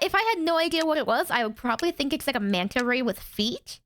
if I had no idea what it was, I would probably think it's like a manta ray with feet.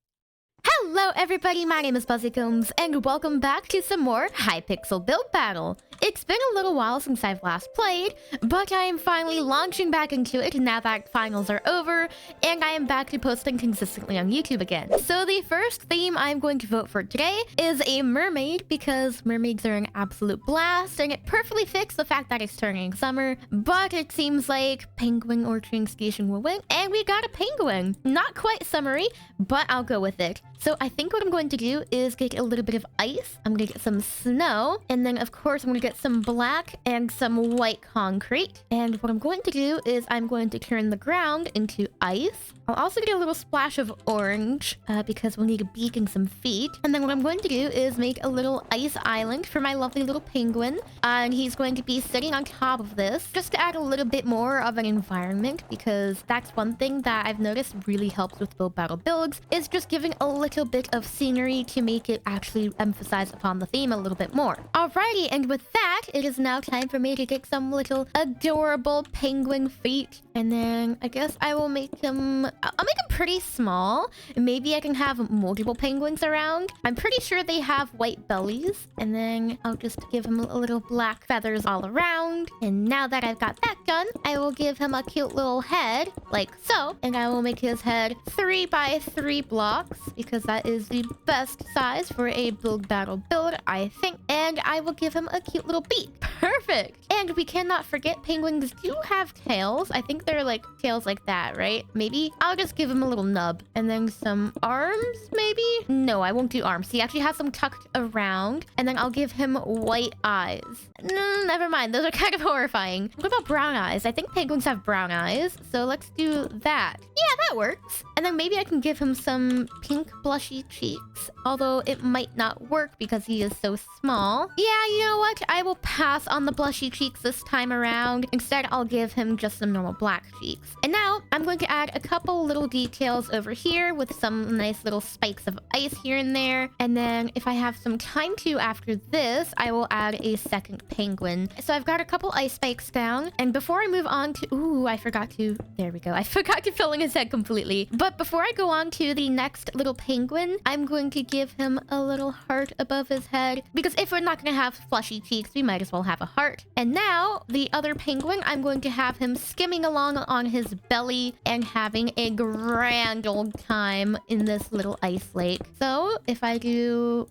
Hello everybody, my name is buzzycombs, and welcome back to some more Hypixel Build Battle. It's been a little while since I've last played, but I am finally launching back into it now that finals are over, and I am back to posting consistently on YouTube again. So the first theme I'm going to vote for today is a mermaid, because mermaids are an absolute blast, and it perfectly fits the fact that it's turning summer, but it seems like penguin or transfusion will win, and we got a penguin. Not quite summery, but I'll go with it. So I think what I'm going to do is get a little bit of ice. I'm going to get some snow. And then, of course, I'm going to get some black and some white concrete. And what I'm going to do is I'm going to turn the ground into ice. I'll also get a little splash of orange because we'll need a beak and some feet. And then what I'm going to do is make a little ice island for my lovely little penguin. And he's going to be sitting on top of this just to add a little bit more of an environment, because that's one thing that I've noticed really helps with build battle builds, is just giving a little bit of scenery to make it actually emphasize upon the theme a little bit more. Alrighty, and with that, it is now time for me to get some little adorable penguin feet. And then I guess I will make him... I'll make him pretty small. Maybe I can have multiple penguins around. I'm pretty sure they have white bellies. And then I'll just give him a little black feathers all around. And now that I've got that done, I will give him a cute little head, like so. And I will make his head 3 by 3 blocks, because that is the best size for a build battle build, I think. And I will give him a cute little beak. Perfect! And we cannot forget penguins do have tails. I think they're like tails like that, right? Maybe I'll just give him a little nub. And then some arms, maybe? No, I won't do arms. He actually has them tucked around. And then I'll give him white eyes. No, never mind. Those are kind of horrifying. What about brown eyes? I think penguins have brown eyes. So let's do that. Yeah, that works. And then maybe I can give him some pink blushy cheeks. Although it might not work because he is so small. Yeah, you know what? I will pass on the blushy cheeks this time around. Instead, I'll give him just some normal black cheeks. And now I'm going to add a couple little details over here with some nice little spikes of ice here and there. And then if I have some time to after this, I will add a second penguin. So I've got a couple ice spikes down. And before I move on to... Ooh, I forgot to... There we go. I forgot to fill in his head completely. But before I go on to the next little penguin, I'm going to give him a little heart above his head. Because if we're not going to have fleshy cheeks, we might as well have a heart. And now, the other penguin, I'm going to have him skimming along on his belly and having a grand old time in this little ice lake. So, if I do...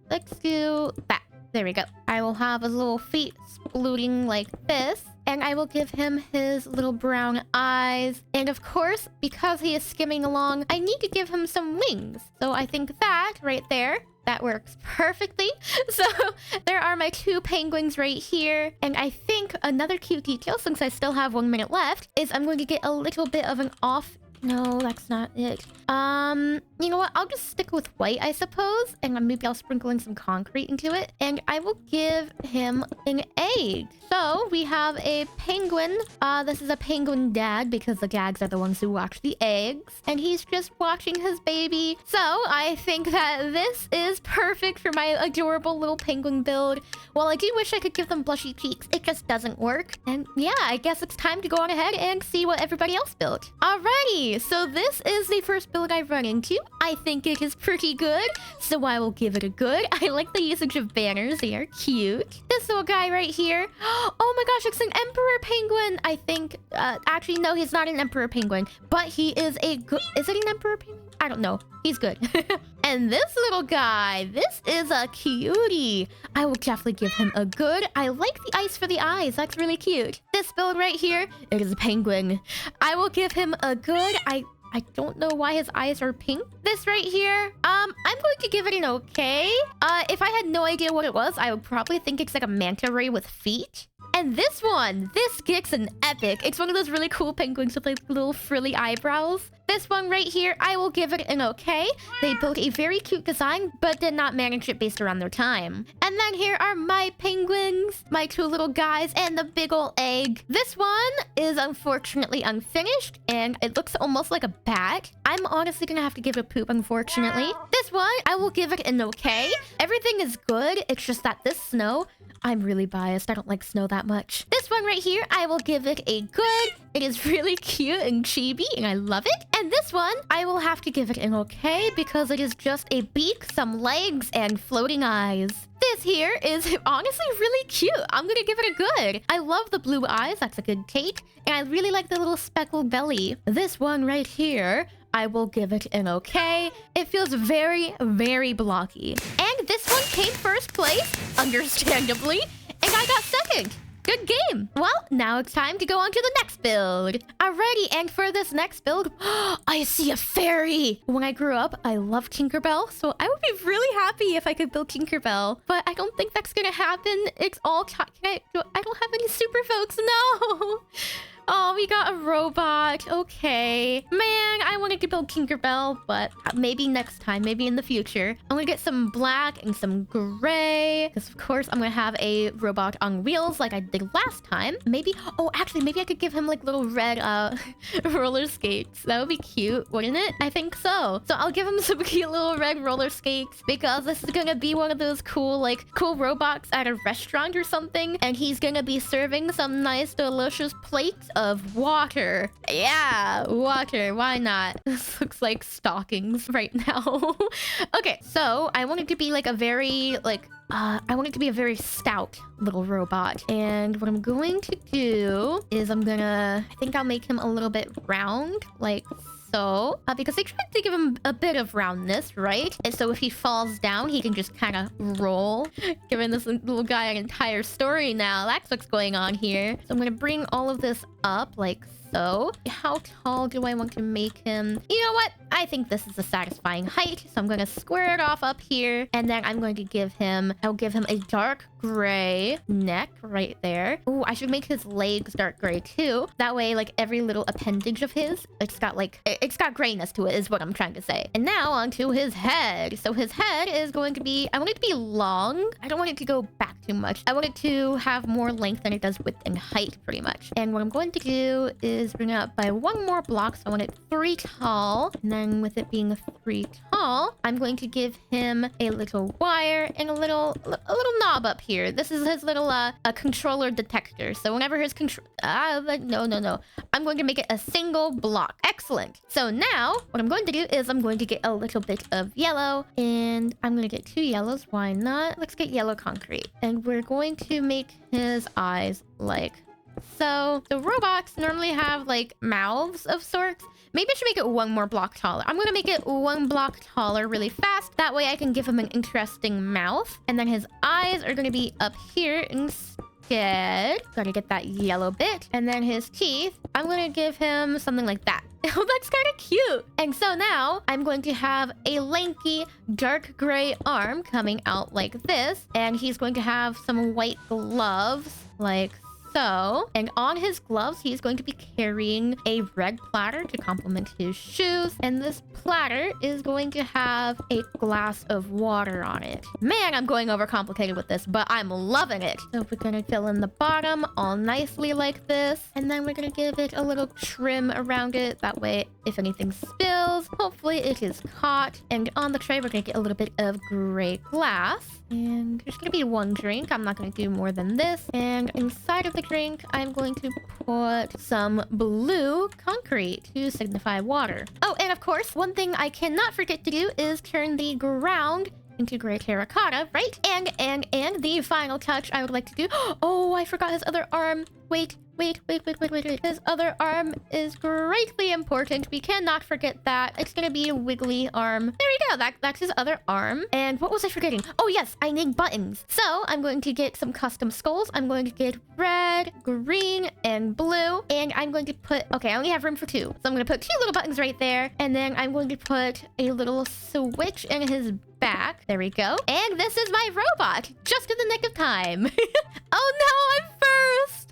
let's do that. There we go. I will have his little feet splooting like this. And I will give him his little brown eyes. And of course, because he is skimming along, I need to give him some wings. So I think that right there, that works perfectly. So there are my 2 penguins right here. And I think another cute detail, since I still have 1 minute left, is I'm going to get a little bit of an off... No, that's not it. You know what? I'll just stick with white, I suppose. And maybe I'll sprinkle in some concrete into it. And I will give him an egg. So we have a penguin. This is a penguin dad, because the dads are the ones who watch the eggs. And he's just watching his baby. So I think that this is perfect for my adorable little penguin build. While I do wish I could give them blushy cheeks, it just doesn't work. And yeah, I guess it's time to go on ahead and see what everybody else built. Alrighty, so this is the first build I've run into. I think it is pretty good, so I will give it a good. I like the usage of banners. They are cute. This little guy right here. Oh my gosh, it's an emperor penguin. I think, actually, no, he's not an emperor penguin, but he is a good... Is it an emperor penguin? I don't know. He's good. And this little guy, this is a cutie. I will definitely give him a good. I like the ice for the eyes. That's really cute. This build right here, it is a penguin. I will give him a good. I don't know why his eyes are pink. This right here, I'm going to give it an okay. If I had no idea what it was, I would probably think it's like a manta ray with feet. And this one, this gets an epic. It's one of those really cool penguins with like little frilly eyebrows. this one right here, I will give it an okay. They built a very cute design, but did not manage it based around their time. And then here are my penguins, my two little guys, and the big old egg. This one is unfortunately unfinished, and it looks almost like a bat. I'm honestly gonna have to give it poop, unfortunately. This one, I will give it an okay. Everything is good. It's just that this snow, I'm really biased. I don't like snow that much. This one right here, I will give it a good. It is really cute and chibi, and I love it. And this one, I will have to give it an okay because it is just a beak, some legs, and floating eyes. This here is honestly really cute. I'm gonna give it a good. I love the blue eyes. That's a good take. And I really like the little speckled belly. This one right here, I will give it an okay. It feels very, very blocky. And this one came first place, understandably, and I got second. Good game. Well, now it's time to go on to the next build. Alrighty, and for this next build, I see a fairy. When I grew up, I loved Tinkerbell, so I would be really happy if I could build Tinkerbell. But I don't think that's gonna happen. It's all... I don't have any super folks, no. Oh, we got a robot. Okay. Man, I wanted to build Tinkerbell, but maybe next time, maybe in the future. I'm gonna get some black and some gray. Because, of course, I'm gonna have a robot on wheels like I did last time. Maybe... Oh, actually, maybe I could give him, like, little red roller skates. That would be cute, wouldn't it? I think so. So I'll give him some cute little red roller skates because this is gonna be one of those cool robots at a restaurant or something. And he's gonna be serving some nice, delicious plates of water. Yeah, water. Why not? This looks like stockings right now. Okay, so I want it to be like a very I want it to be a very stout little robot. And what I'm going to do is I think I'll make him a little bit round, like so. Because they tried to give him a bit of roundness, right? And so if he falls down, he can just kind of roll. Giving this little guy an entire story now. That's what's going on here. So I'm going to bring all of this up like so. How tall do I want to make him? You know what? I think this is a satisfying height. So I'm going to square it off up here. And then I'm going to I'll give him a dark gray neck right there. Oh, I should make his legs dark gray too. That way, like every little appendage of his, it's got grayness to it is what I'm trying to say. And now onto his head. So his head is going to be, I want it to be long. I don't want it to go back too much. I want it to have more length than it does width and height pretty much. And what I'm going to do is bring it up by one more block. So I want it 3 tall. And then with it being 3 tall, I'm going to give him a little wire and a little knob up here. This is his little a controller detector. So whenever his no. I'm going to make it a single block. Excellent. So now what I'm going to do is I'm going to get a little bit of yellow and I'm going to get 2 yellows. Why not? Let's get yellow concrete. And we're going to make his eyes like so. The robots normally have like mouths of sorts. Maybe I should make it 1 more block taller. I'm going to make it 1 block taller really fast. That way I can give him an interesting mouth. And then his eyes are going to be up here instead. Gotta get that yellow bit. And then his teeth, I'm going to give him something like that. Oh, that's kind of cute. And so now I'm going to have a lanky dark gray arm coming out like this. And he's going to have some white gloves like so. And on his gloves, he's going to be carrying a red platter to complement his shoes. And this platter is going to have a glass of water on it. Man, I'm going overcomplicated with this, but I'm loving it. So we're going to fill in the bottom all nicely like this. And then we're going to give it a little trim around it. That way, if anything spills, hopefully it is caught. And on the tray, we're going to get a little bit of gray glass. And there's going to be 1 drink. I'm not going to do more than this. And inside of the drink, I'm going to put some blue concrete to signify water. Oh, and of course, one thing I cannot forget to do is turn the ground into gray terracotta, right? And the final touch I would like to do... Oh, I forgot his other arm. Wait. His other arm is greatly important. We cannot forget that. It's gonna be a wiggly arm. There we go. That's his other arm. And what was I forgetting? Oh, yes. I need buttons. So I'm going to get some custom skulls. I'm going to get red, green, and blue. And I'm going to put... Okay, I only have room for 2. So I'm going to put 2 little buttons right there. And then I'm going to put a little switch in his back. There we go. And this is my robot. Just in the nick of time. Oh, no. I'm first.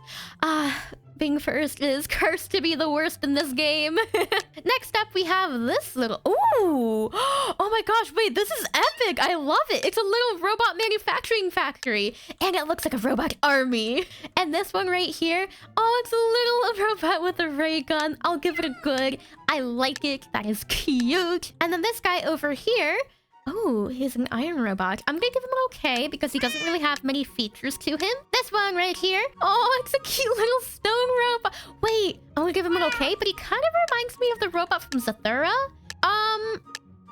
being first is cursed to be the worst in this game. Next up, we have this little... Ooh! Oh my gosh, wait, this is epic! I love it! It's a little robot manufacturing factory, and it looks like a robot army. And this one right here, oh, it's a little robot with a ray gun. I'll give it a good. I like it. That is cute. And then this guy over here... Oh, he's an iron robot. I'm gonna give him an okay because he doesn't really have many features to him. This one right here. Oh, it's a cute little stone robot. Wait, I'm gonna give him an okay, but he kind of reminds me of the robot from Zathura.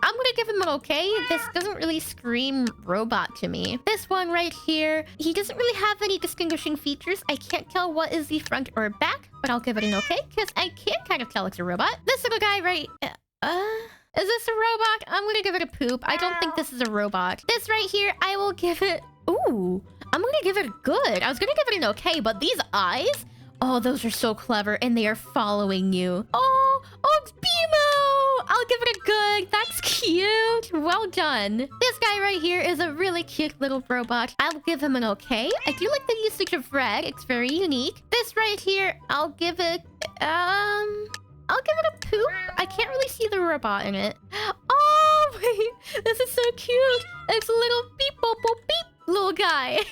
I'm gonna give him an okay. This doesn't really scream robot to me. This one right here, he doesn't really have any distinguishing features. I can't tell what is the front or back, but I'll give it an okay because I can kind of tell it's a robot. This little guy right... Is this a robot? I'm gonna give it a poop. I don't think this is a robot. This right here, I will give it... Ooh, I'm gonna give it a good. I was gonna give it an okay, but these eyes... Oh, those are so clever, and they are following you. Oh, it's Beemo! I'll give it a good. That's cute. Well done. This guy right here is a really cute little robot. I'll give him an okay. I do like the usage of red. It's very unique. This right here, I'll give it... I'll give it a poop. I can't really see the robot in it. Oh, wait. This is so cute. It's a little beep, boop, boop, beep little guy.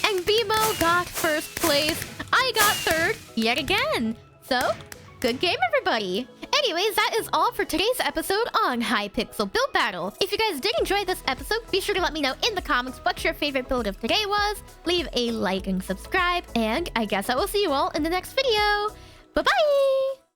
And Beemo got first place. I got third yet again. So, good game, everybody. Anyways, that is all for today's episode on Hypixel Build Battle. If you guys did enjoy this episode, be sure to let me know in the comments what your favorite build of today was. Leave a like and subscribe. And I guess I will see you all in the next video. Bye-bye!